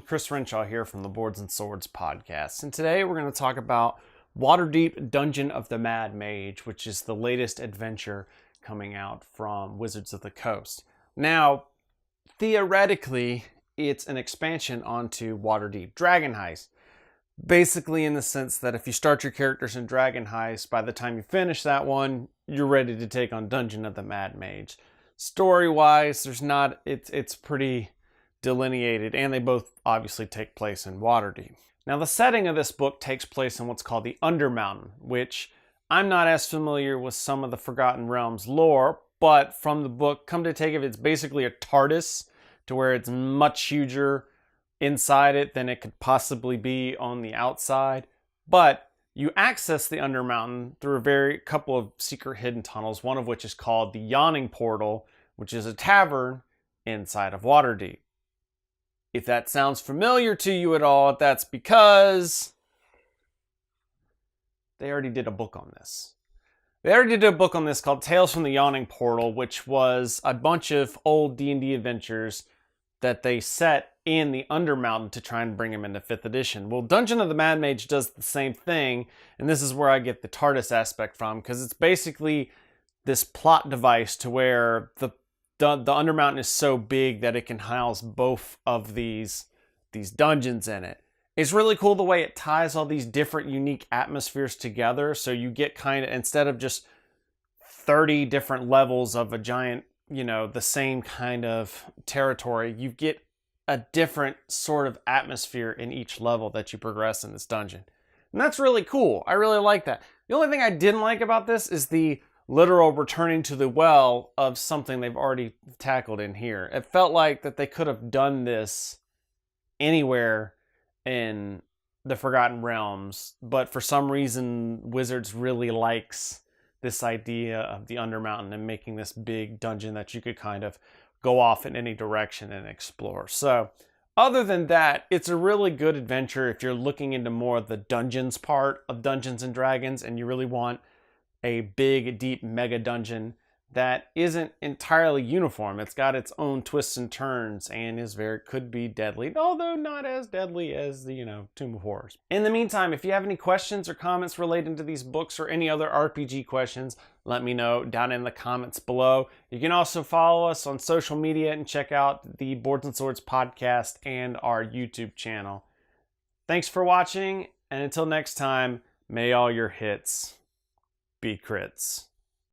Chris Renshaw here from the Boards and Swords podcast, and today we're going to talk about Waterdeep Dungeon of the Mad Mage, which is the latest adventure coming out from Wizards of the Coast. Now, theoretically, it's an expansion onto Waterdeep Dragon Heist. Basically in the sense that if you start your characters in Dragon Heist, by the time you finish that one, you're ready to take on Dungeon of the Mad Mage. Story-wise, it's pretty delineated, and they both obviously take place in Waterdeep. Now, the setting of this book takes place in what's called the Undermountain, which I'm not as familiar with some of the Forgotten Realms lore, but from the book, come to take it, it's basically a TARDIS, to where it's much huger inside it than it could possibly be on the outside. But you access the Undermountain through a couple of secret hidden tunnels, one of which is called the Yawning Portal, which is a tavern inside of Waterdeep. If that sounds familiar to you at all, that's because they already did a book on this. They already did a book on this called Tales from the Yawning Portal, which was a bunch of old D&D adventures that they set in the Undermountain to try and bring them into 5th edition. Well, Dungeon of the Mad Mage does the same thing, and this is where I get the TARDIS aspect from, because it's basically this plot device to where the Undermountain is so big that it can house both of these dungeons in it. It's really cool the way it ties all these different unique atmospheres together, so you get kind of, instead of just 30 different levels of a giant, the same kind of territory, you get a different sort of atmosphere in each level that you progress in this dungeon. And that's really cool. I really like that. The only thing I didn't like about this is the literal returning to the well of something they've already tackled in here. It felt like that they could have done this anywhere in the Forgotten Realms, but for some reason Wizards really likes this idea of the Undermountain and making this big dungeon that you could kind of go off in any direction and explore. So other than that, it's a really good adventure if you're looking into more of the dungeons part of Dungeons and Dragons and you really want a big, deep mega dungeon that isn't entirely uniform. It's got its own twists and turns and could be deadly, although not as deadly as the, Tomb of Horrors. In the meantime, if you have any questions or comments relating to these books or any other RPG questions, let me know down in the comments below. You can also follow us on social media and check out the Boards and Swords podcast and our YouTube channel. Thanks for watching, and until next time, may all your hits be crits.